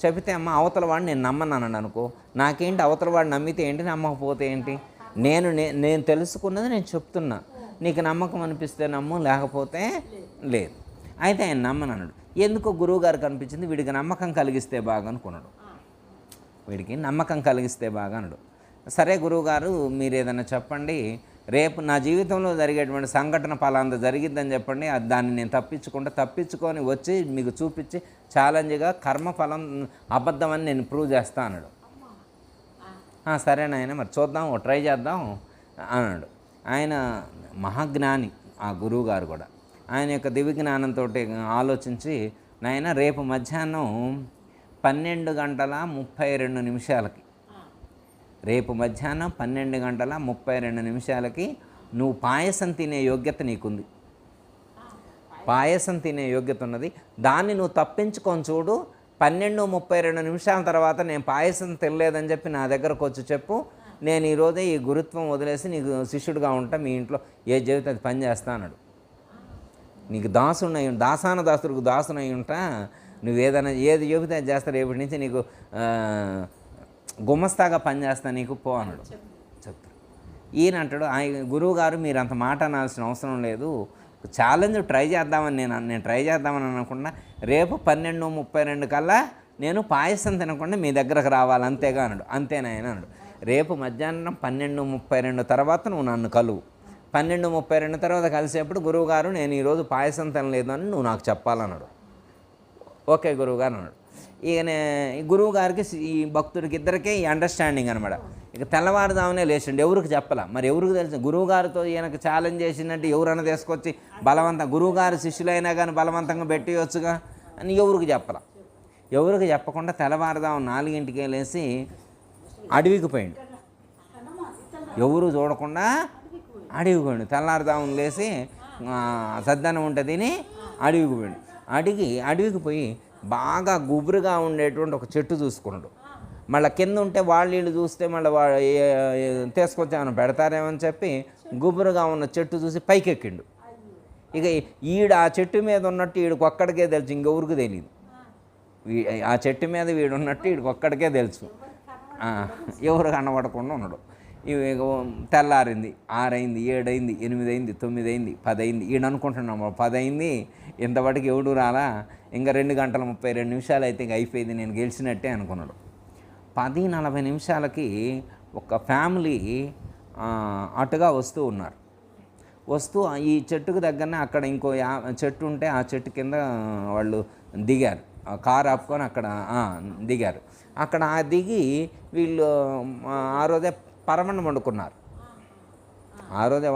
చెబితే అమ్మ అవతల వాడిని నేను నమ్మన్నాను అనుకో, నాకేంటి అవతల వాడు నమ్మితే ఏంటి, నమ్మకపోతే ఏంటి? నేను తెలుసుకున్నది నేను చెప్తున్నా, నీకు నమ్మకం అనిపిస్తే నమ్ము, లేకపోతే లేదు. అయితే ఆయన నమ్మనన్నాడు. ఎందుకో గురువుగారికి అనిపించింది వీడికి నమ్మకం కలిగిస్తే బాగా అనుకున్నాడు. వీడికి నమ్మకం కలిగిస్తే బాగా అన్నాడు. సరే గురువుగారు మీరు ఏదైనా చెప్పండి, రేపు నా జీవితంలో జరిగేటువంటి సంఘటన ఫలాంత జరిగిద్దని చెప్పండి, దాన్ని నేను తప్పించుకొని వచ్చి మీకు చూపించి ఛాలెంజ్గా కర్మఫలం అబద్ధం అని నేను ప్రూవ్ చేస్తా అన్నాడు. సరేనాయన మరి చూద్దాం, ట్రై చేద్దాం అన్నాడు. ఆయన మహాజ్ఞాని ఆ గురువుగారు కూడా. ఆయన యొక్క దివ్య జ్ఞానంతో ఆలోచించి, నాయన రేపు మధ్యాహ్నం 12:32 రేపు మధ్యాహ్నం 12:32 నువ్వు పాయసం తినే యోగ్యత నీకుంది. పాయసం తినే యోగ్యత ఉన్నది. దాన్ని నువ్వు తప్పించుకొని చూడు. 12:32 తర్వాత నేను పాయసం తినలేదని చెప్పి నా దగ్గరకు వచ్చి చెప్పు, నేను ఈరోజే ఈ గురుత్వం వదిలేసి నీకు శిష్యుడిగా ఉంటా, మీ ఇంట్లో ఏది చెబితే అది పని చేస్తా అన్నాడు. నీకు దాసుడికి దాసునై ఉంటా, నువ్వు ఏది చెబితే అది చేస్తా, రేపటి నుంచి నీకు గుమస్తాగా పనిచేస్తా, నీకు పో అన్నాడు. చెప్తారు. ఈయన అంటాడు, గురువు గారు మీరు అంత మాట అనాల్సిన అవసరం లేదు, ఛాలెంజ్ ట్రై చేద్దామని నేను ట్రై చేద్దామని అనుకున్నా, రేపు 12:32 కల్లా నేను పాయసం తినకుండా మీ దగ్గరకు రావాలి అంతేగా అన్నాడు. అంతేనాయన అన్నాడు. రేపు మధ్యాహ్నం 12:32 తర్వాత నువ్వు నన్ను కలువు. 12:32 తర్వాత కలిసేప్పుడు గురువుగారు నేను ఈరోజు పాయసం తినలేదు అని నువ్వు నాకు చెప్పాలన్నాడు. ఓకే గురువుగారు అన్నాడు. ఈయన గురువుగారికి ఈ భక్తుడికి ఇద్దరికే ఈ అండర్స్టాండింగ్ అనమాట. ఇక తెల్లవారుదామనే లేచండి, ఎవరికి చెప్పాల. మరి ఎవరికి తెలుసు? గురువుగారితో ఈయనకు ఛాలెంజ్ చేసినట్టు ఎవరైనా తీసుకొచ్చి గురువుగారు శిష్యులైనా కానీ బలవంతంగా పెట్టేయొచ్చుగా అని ఎవరికి చెప్పాల. ఎవరికి చెప్పకుండా తెల్లవారుదాం 4ంటికే లేచి అడవికి పోయిండు. ఎవరు చూడకుండా అడవికి పోయిండు. తెల్లారుదామును లేచి సద్దనం ఉంటే తిని అడవికి పోయిండు. అడవికి పోయి బాగా గుబురుగా ఉండేటువంటి ఒక చెట్టు చూసుకున్నాడు. మళ్ళీ కింద ఉంటే వీళ్ళు చూస్తే మళ్ళీ తీసుకొచ్చి ఏమైనా పెడతారేమని చెప్పి గుబురుగా ఉన్న చెట్టు చూసి పైకెక్కిండు. ఇక ఆ చెట్టు మీద ఉన్నట్టు వీడికి ఒక్కడికే తెలుసు, ఇంకెవరికి తెలియదు. ఆ చెట్టు మీద వీడు ఉన్నట్టు వీడికి ఒక్కడికే తెలుసు, ఎవరు కనబడకుండా ఉన్నాడు. ఇవి తెల్లారింది, 6 అయింది, 7 అయింది, 8 అయింది, 9 అయింది, 10 అయింది. ఈయన అనుకుంటున్నాము 10 అయింది, ఇంతవరకు ఎవడు రాలా, ఇంకా 2:32 అయితే ఇంక అయిపోయింది, నేను గెలిచినట్టే అనుకున్నాడు. 10:40 ఒక ఫ్యామిలీ అటుగా వస్తూ ఉన్నారు. ఈ చెట్టుకు దగ్గరనే అక్కడ ఇంకో చెట్టు ఉంటే ఆ చెట్టు కింద వాళ్ళు దిగారు. కారు ఆపుకొని అక్కడ దిగారు. అక్కడ దిగి వీళ్ళు ఆ రోజే పరమన్నం వండుకున్నారు.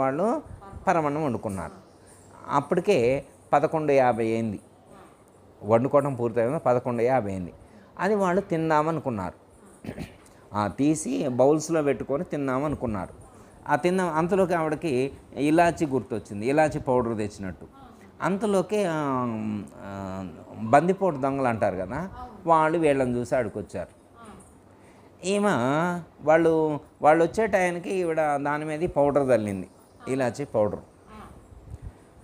వాళ్ళు పరమన్నం వండుకున్నారు. అప్పటికే 11:50 అయింది. వండుకోవడం పూర్తయింది, 11:50 అయింది. అది వాళ్ళు తిందామనుకున్నారు. తీసి బౌల్స్లో పెట్టుకొని తిందామనుకున్నారు. ఆ తిన్న అంతలోకి ఆవిడకి ఇలాచి గుర్తొచ్చింది, ఇలాచి పౌడర్ తెచ్చినట్టు. అంతలోకి బందిపోటు దొంగలు అంటారు కదా, వాళ్ళు వీళ్ళని చూసి ఆడుకొచ్చారు. ఈమె వాళ్ళు వాళ్ళు వచ్చే టయానికి ఈవిడ దాని మీద పౌడర్ చల్లింది, ఇలాచి పౌడర్.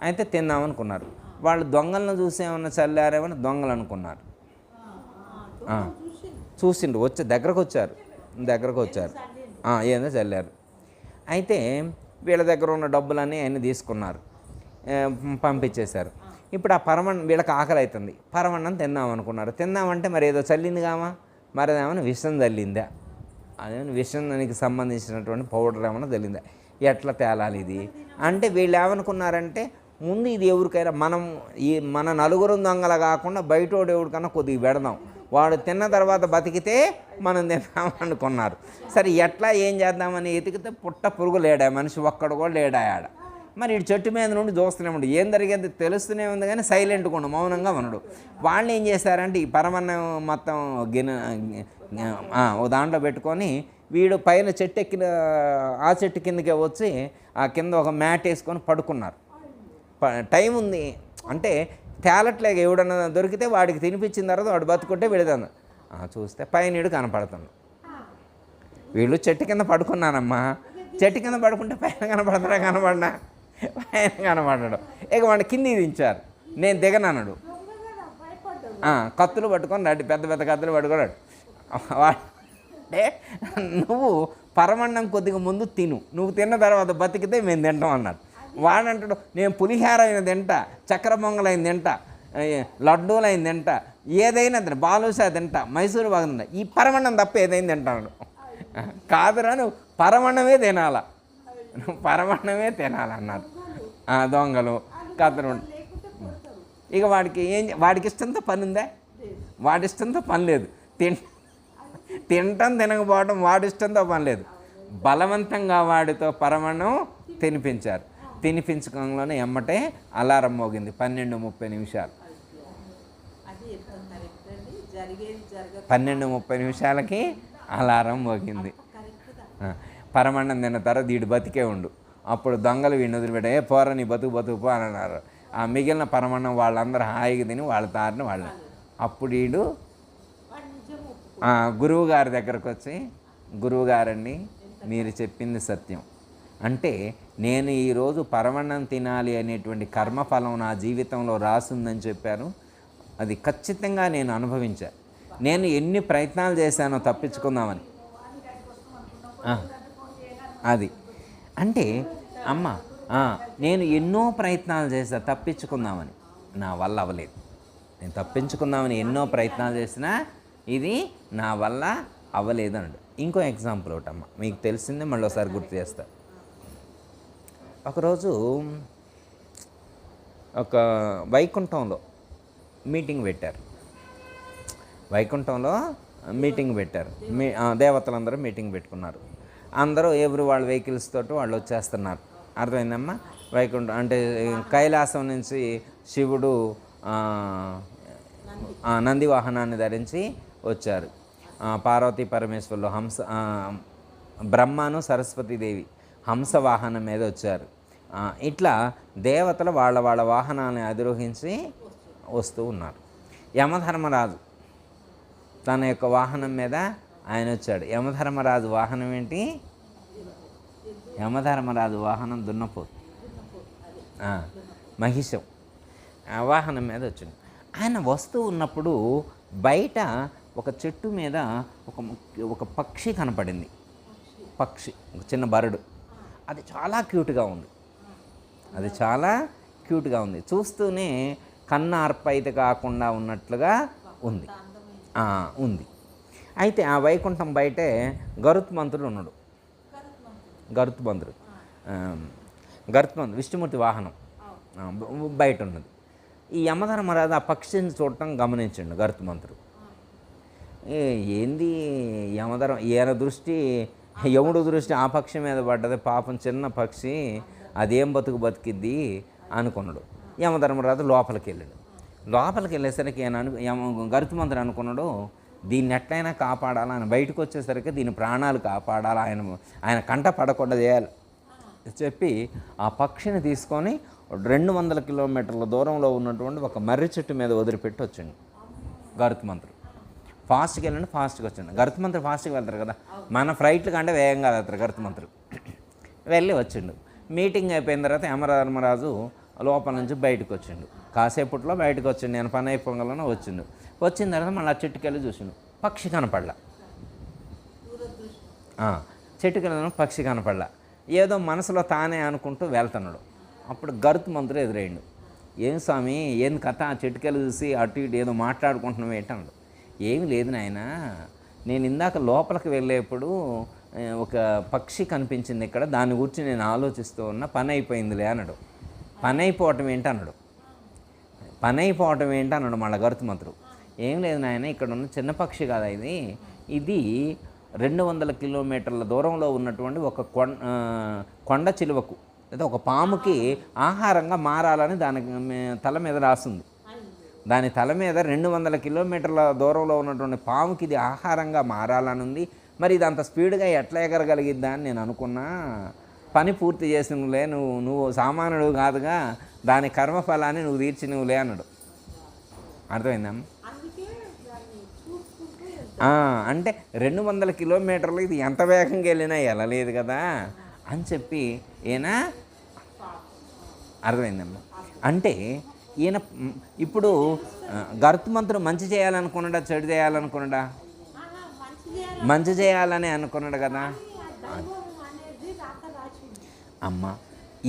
అయితే తిందామనుకున్నారు. వాళ్ళు దొంగలను చూసి ఏమన్నా చల్లారేమని దొంగలు అనుకున్నారు. చూసిండు, వచ్చి దగ్గరకు వచ్చారు, ఏదో చల్లారు. అయితే వీళ్ళ దగ్గర ఉన్న డబ్బులన్నీ ఆయన తీసుకున్నారు, పంపించేశారు. ఇప్పుడు ఆ వీళ్ళకి ఆకలి అవుతుంది, పరమన్నం తిందామనుకున్నారు. తిందామంటే మరి ఏదో చల్లింది కామా, మరి అదేమన్నా విషం చల్లిందా, అదేమన్నా విషానికి సంబంధించినటువంటి పౌడర్ ఏమన్నా చల్లిందా, ఎట్లా తేలాలి ఇది అంటే వీళ్ళు ఏమనుకున్నారంటే, ముందు ఇది ఎవరికైనా మన నలుగురు దొంగల కాకుండా బయటోడు ఎవరికన్నా కొద్దిగా పెడదాం, వాడు తిన్న తర్వాత బతికితే మనం తిందామనుకున్నారు. సరే ఎట్లా ఏం చేద్దామని ఎతికితే పుట్ట పురుగు లేడా, మనిషి ఒక్కడు కూడా లేడా ఆడ. మరి ఇటు చెట్టు మీద నుండి చూస్తూనే ఉండు, ఏం జరిగేది తెలుస్తూనే ఉంది కానీ సైలెంట్గా ఉండు, మౌనంగా ఉండడు. వాళ్ళు ఏం చేశారంటే ఈ పరమన్నం మొత్తం ఓ దాంట్లో పెట్టుకొని వీడు పైన చెట్టు ఎక్కిన ఆ చెట్టు కిందకే వచ్చి ఆ కింద ఒక మ్యాట్ వేసుకొని పడుకున్నారు. టైం ఉంది అంటే తేలట్లేక ఎవడన్నా దొరికితే వాడికి తినిపించిన తర్వాత వాడు బతుకుంటే విడదాను. చూస్తే పైన కనపడుతుంది. వీళ్ళు చెట్టు కింద పడుకున్నానమ్మా, చెట్టు కింద పడుకుంటే పైన కనపడినా పైన కనపడ్డాడు. ఇక వాడిని కింది దించారు, నేను దిగనన్నాడు. కత్తులు పట్టుకొని రాడు, పెద్ద పెద్ద కత్తులు పట్టుకున్నాడు. అంటే నువ్వు పరమన్నం కొద్దిగా ముందు తిను, నువ్వు తిన్న తర్వాత బతికితే మేము తింటాం అన్నాడు. వాడంటాడు, నేను పులిహార అయిన తింటా, చక్కెర పొంగలైన తింటా, లడ్డూలైన తింటా, ఏదైనా తింటా, బాలుషా తింటా, మైసూరు బాగా తింటా, ఈ పరమన్నం తప్ప ఏదైనా తింటాడు. కాదురా నువ్వు పరమన్నమే తినాలా, నువ్వు పరమన్నమే తినాలన్నారు దొంగలు కథలు. ఇక వాడికి ఇష్టంతో పని ఉందా, వాడి ఇష్టంతో పని లేదు. తినటం తినకపోవడం వాడి ఇష్టంతో పని లేదు. బలవంతంగా వాడితో పరమన్నం తినిపించారు. తినిపించడంలోనే ఎమ్మటే అలారం మోగింది 12:30. 12:30 అలారం మోగింది. పరమన్నం తిన్న తర్వాత వీడు బతికే ఉండు. అప్పుడు దొంగలు వీడిని వదిలిపెట్టే, పోరా నీ బతుకు పో అని అన్నారు. ఆ మిగిలిన పరమన్నం వాళ్ళందరూ హాయిగా తిని వాళ్ళ తారిని వాళ్ళు. అప్పుడు వీడు గురువు గారి దగ్గరకు వచ్చి, గురువుగారండి మీరు చెప్పింది సత్యం, అంటే నేను ఈరోజు పరమన్నం తినాలి అనేటువంటి కర్మఫలం నా జీవితంలో రాసుందని చెప్పాను, అది ఖచ్చితంగా నేను అనుభవించాను. నేను ఎన్ని ప్రయత్నాలు చేశానో తప్పించుకుందామని, అది అంటే అమ్మ నేను ఎన్నో ప్రయత్నాలు చేశాను తప్పించుకుందామని, నా వల్ల అవ్వలేదు. నేను తప్పించుకుందామని ఎన్నో ప్రయత్నాలు చేసినా ఇది నా వల్ల అవ్వలేదు అన్నాడు. ఇంకో ఎగ్జాంపుల్ ఒకటమ్మ, మీకు తెలిసిందే మళ్ళీ ఒకసారి గుర్తు చేస్తా. ఒకరోజు ఒక వైకుంఠంలో మీటింగ్ పెట్టారు. దేవతలందరూ మీటింగ్ పెట్టుకున్నారు. అందరూ ఎవరు వాళ్ళ వెహికల్స్ తోటి వాళ్ళు వచ్చేస్తున్నారు. అర్థమైందమ్మా? వైకుంఠం అంటే కైలాసం నుంచి శివుడు నంది వాహనాన్ని ధరించి వచ్చారు. పార్వతీ పరమేశ్వరులు బ్రహ్మను సరస్వతీదేవి హంస వాహనం మీద వచ్చారు. ఇట్లా దేవతలు వాళ్ళ వాహనాన్ని అధిరోహించి వస్తూ ఉన్నారు. యమధర్మరాజు తన యొక్క వాహనం మీద ఆయన వచ్చాడు. యమధర్మరాజు వాహనం ఏంటి? యమధర్మరాజు వాహనం దున్నపోతు, మహిషం. ఆ వాహనం మీద వచ్చింది. ఆయన వస్తూ ఉన్నప్పుడు బయట ఒక చెట్టు మీద ఒక పక్షి కనపడింది. పక్షి, ఒక చిన్న బర్డ్. అది చాలా క్యూట్గా ఉంది. చూస్తూనే కన్ను అర్పైతే కాకుండా ఉన్నట్లుగా ఉంది. అయితే ఆ వైకుంఠం బయటే గరుత్మంతుడు ఉన్నాడు. గరుత్మంతుడు విష్ణుమూర్తి వాహనం బయట ఉన్నది. ఈ యమధర్మరాజు ఆ పక్షిని చూడటం గమనించండు గరుత్మంతుడు. ఏంది ఈయన దృష్టి, యముడు దృష్టి ఆ పక్షి మీద పడ్డది, పాపం చిన్న పక్షి, అదేం బతికిద్ది అనుకున్నాడు. యమధర్మరాజు లోపలికి వెళ్ళేసరికి గరుత్మంతుడు అనుకున్నాడు, దీన్ని ఎట్లయినా కాపాడాలా అని. బయటకు వచ్చేసరికి దీని ప్రాణాలు కాపాడాలా, ఆయన కంట పడకుండా చేయాలి. చెప్పి ఆ పక్షిని తీసుకొని 200 కిలోమీటర్ల దూరంలో ఉన్నటువంటి ఒక మర్రి చెట్టు మీద వదిలిపెట్టి వచ్చిండు గరుత్మంతుడు. ఫాస్ట్గా వెళ్ళండి, ఫాస్ట్గా వచ్చిండు. గరుత్మంతుడు ఫాస్ట్గా వెళ్తారు కదా, మన ఫ్లైట్లు కంటే వేగంగా వెళ్తారు గరుత్మంతుడు. వెళ్ళి వచ్చిండు. మీటింగ్ అయిపోయిన తర్వాత యమధర్మరాజు లోపల నుంచి బయటకు వచ్చిండు. కాసేపట్లో బయటకు వచ్చిండు. నేను పని అయిపోగలను వచ్చిండు. వచ్చిన తర్వాత మళ్ళీ ఆ చెట్టుకెళ్ళి చూసిండు, పక్షి కనపడలా. చెట్టుకెళ్ళి పక్షి కనపడలా. ఏదో మనసులో తానే అనుకుంటూ వెళ్తున్నాడు. అప్పుడు గరుత్మంతుడు ఎదురైండు. ఏం స్వామి, ఏం కథ, చెట్టుకెళ్ళి చూసి అటు ఇటు ఏదో మాట్లాడుకుంటున్నావు ఏంటన్నాడు. ఏమి లేదు నాయన, నేను ఇందాక లోపలికి వెళ్ళేప్పుడు ఒక పక్షి కనిపించింది ఇక్కడ, దాని గురించి నేను ఆలోచిస్తూ ఉన్నా, పని అయిపోయిందిలే అన్నాడు. పని అయిపోవటం ఏంటన్నాడు. పని అయిపోవటం ఏంటన్నాడు మళ్ళీ గరుత్మంతుడు. ఏం లేదు నాయన, ఇక్కడ ఉన్న చిన్న పక్షి కాదా ఇది, ఇది 200 కిలోమీటర్ల దూరంలో ఉన్నటువంటి ఒక కొండ చిలువకు లేదా ఒక పాముకి ఆహారంగా మారాలని దాని తల మీద రాస్తుంది. దాని తల మీద 200 కిలోమీటర్ల దూరంలో ఉన్నటువంటి పాముకి ఇది ఆహారంగా మారాలని ఉంది. మరి ఇది అంత స్పీడ్గా ఎట్లా ఎగరగలిగిద్దా అని నేను అనుకున్నా. పని పూర్తి చేసి నువ్వులే, నువ్వు సామాన్యుడు కాదుగా, దాని కర్మఫలాన్ని నువ్వు తీర్చి నువ్వులే అన్నాడు. అర్థమైందమ్మా? అంటే 200 కిలోమీటర్లు ఇది ఎంత వేగంగా వెళ్ళినా వెళ్ళలేదు కదా అని చెప్పి ఈయన అర్థమైందమ్మా. అంటే ఈయన ఇప్పుడు గరుత్మంతుడు మంచి చేయాలనుకున్నాడా, చెడు చేయాలనుకున్నాడా? మంచి చేయాలని అనుకున్నాడు కదా. అమ్మ,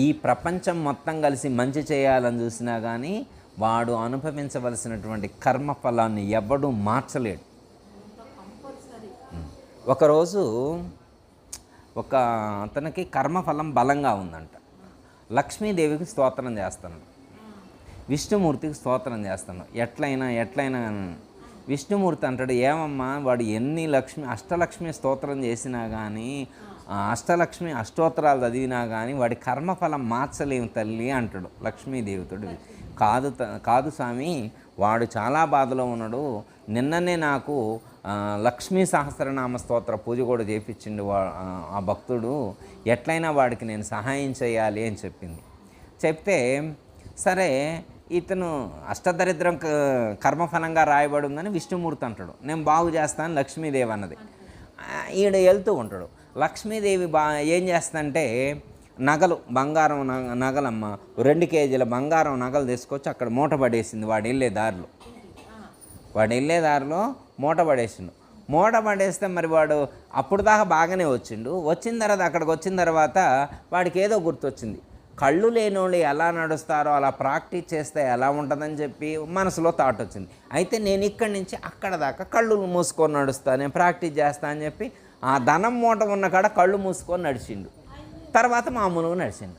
ఈ ప్రపంచం మొత్తం కలిసి మంచి చేయాలని చూసినా కానీ వాడు అనుభవించవలసినటువంటి కర్మఫలాన్ని ఎవడూ మార్చలేడు. ఒకరోజు ఒక అతనికి కర్మఫలం బలంగా ఉందంట. లక్ష్మీదేవికి స్తోత్రం చేస్తాను, విష్ణుమూర్తికి స్తోత్రం చేస్తాను, ఎట్లయినా విష్ణుమూర్తి అంటాడు, ఏమమ్మా వాడు ఎన్ని అష్టలక్ష్మి స్తోత్రం చేసినా కానీ, అష్టలక్ష్మి అష్టోత్తరాలు చదివినా కానీ వాడి కర్మఫలం మార్చలేము తల్లి అంటాడు లక్ష్మీదేవితోడు. కాదు స్వామి, వాడు చాలా బాధలో ఉన్నాడు. నిన్ననే నాకు లక్ష్మీ సహస్రనామ స్తోత్ర పూజ కూడా చేయించిండు ఆ భక్తుడు, ఎట్లయినా వాడికి నేను సహాయం చేయాలి అని చెప్పింది. చెప్తే సరే, ఇతను అష్టదరిద్రం కర్మఫలంగా రాయబడి ఉందని విష్ణుమూర్తి అంటాడు, నేను బాగు చేస్తాను లక్ష్మీదేవి అన్నది. ఈడ వెళ్తూ ఉంటాడు. లక్ష్మీదేవి ఏం చేస్తుందంటే నగలు, బంగారం నగలమ్మ, 2 కేజీల బంగారం నగలు తీసుకొచ్చి అక్కడ మూట పడేసింది. వాడు వెళ్ళే దారిలో మూట పడేసిండు. మూట పడేస్తే మరి వాడు అప్పుడు దాకా బాగానే వచ్చిన తర్వాత అక్కడికి వచ్చిన తర్వాత వాడికి ఏదో గుర్తొచ్చింది. కళ్ళు లేనోళ్ళు ఎలా నడుస్తారో అలా ప్రాక్టీస్ చేస్తే ఎలా ఉంటుందని చెప్పి మనసులో థాట్ వచ్చింది. అయితే నేను ఇక్కడి నుంచి అక్కడ దాకా కళ్ళు మూసుకొని నడుస్తాను, నేను ప్రాక్టీస్ చేస్తా అని చెప్పి ఆ ధనం మూట ఉన్న కాడ కళ్ళు మూసుకొని నడిచిండు. తర్వాత మామూలుగా నడిచిండు.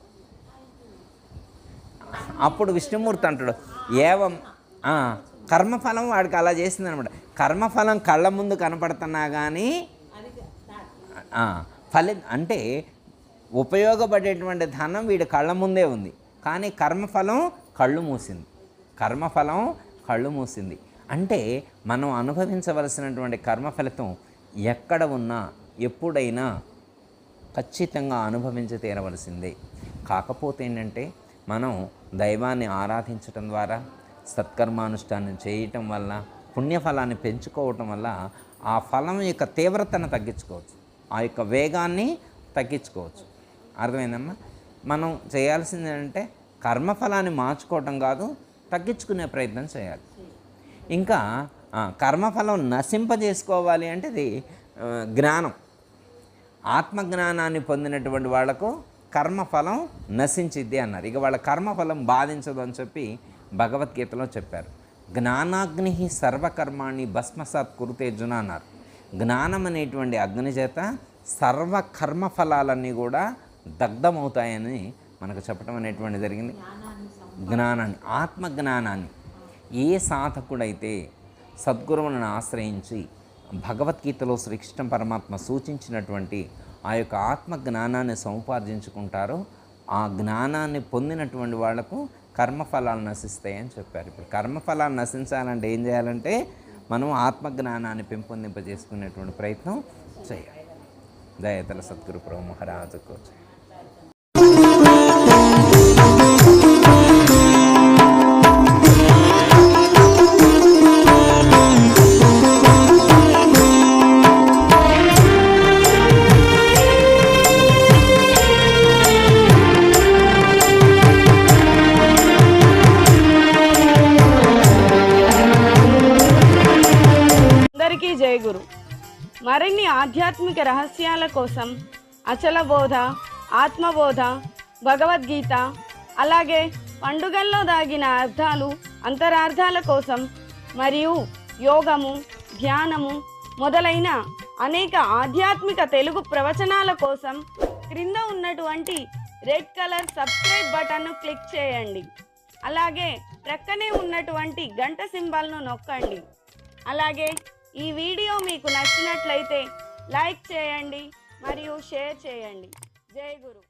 అప్పుడు విష్ణుమూర్తి అంటాడు, కర్మఫలం వాడికి అలా చేసింది అనమాట. కర్మఫలం కళ్ళ ముందు కనపడుతున్నా కానీ అంటే ఉపయోగపడేటువంటి ధనం వీడి కళ్ళ ముందే ఉంది, కానీ కర్మఫలం కళ్ళు మూసింది. అంటే మనం అనుభవించవలసినటువంటి కర్మఫలితం ఎక్కడ ఉన్నా ఎప్పుడైనా ఖచ్చితంగా అనుభవించి తీరవలసిందే. కాకపోతే ఏంటంటే మనం దైవాన్ని ఆరాధించటం ద్వారా, సత్కర్మానుష్ఠానం చేయటం వల్ల, పుణ్యఫలాన్ని పెంచుకోవటం వల్ల ఆ ఫలం యొక్క తీవ్రతను తగ్గించుకోవచ్చు, ఆ యొక్క వేగాన్ని తగ్గించుకోవచ్చు. అర్థమైందమ్మా? మనం చేయాల్సింది ఏంటంటే కర్మఫలాన్ని మార్చుకోవటం కాదు, తగ్గించుకునే ప్రయత్నం చేయాలి. ఇంకా కర్మఫలం నశింపజేసుకోవాలి అంటే ఇది జ్ఞానం. ఆత్మజ్ఞానాన్ని పొందినటువంటి వాళ్లకు కర్మఫలం నశించిద్ది అన్నారు. ఇక వాళ్ళ కర్మఫలం బాధించదు అని చెప్పి భగవద్గీతలో చెప్పారు. జ్ఞానాగ్ని సర్వకర్మాణి భస్మసాత్ కురుతే అర్జున అన్నారు. జ్ఞానం అనేటువంటి అగ్ని చేత సర్వకర్మఫలాలన్నీ కూడా దగ్ధమవుతాయని మనకు చెప్పడం అనేటువంటి జరిగింది. జ్ఞానాన్ని, ఆత్మజ్ఞానాన్ని ఏ సాధకుడైతే సద్గురువులను ఆశ్రయించి భగవద్గీతలో శ్రీకృష్ణ పరమాత్మ సూచించినటువంటి ఆ యొక్క ఆత్మజ్ఞానాన్ని సముపార్జించుకుంటారో ఆ జ్ఞానాన్ని పొందినటువంటి వాళ్లకు కర్మఫలాలు నశిస్తాయని చెప్పారు. ఇప్పుడు కర్మఫలాలు నశించాలంటే ఏం చేయాలంటే మనం ఆత్మజ్ఞానాన్ని పెంపొందింపజేసుకునేటువంటి ప్రయత్నం చేయాలి. దయతల సద్గురు ప్రభు మహారాజుకు మరిన్ని ఆధ్యాత్మిక రహస్యాల కోసం అచల బోధ, ఆత్మబోధ, భగవద్గీత, అలాగే పండుగల్లో దాగిన అర్థాలు, అంతరార్థాల కోసం మరియు యోగము, ధ్యానము మొదలైన అనేక ఆధ్యాత్మిక తెలుగు ప్రవచనాల కోసం క్రింద ఉన్నటువంటి రెడ్ కలర్ సబ్స్క్రైబ్ బటన్ను క్లిక్ చేయండి. అలాగే ప్రక్కనే ఉన్నటువంటి గంట సింబల్ను నొక్కండి. అలాగే ఈ వీడియో మీకు నచ్చినట్లయితే లైక్ చేయండి మరియు షేర్ చేయండి. జై గురు.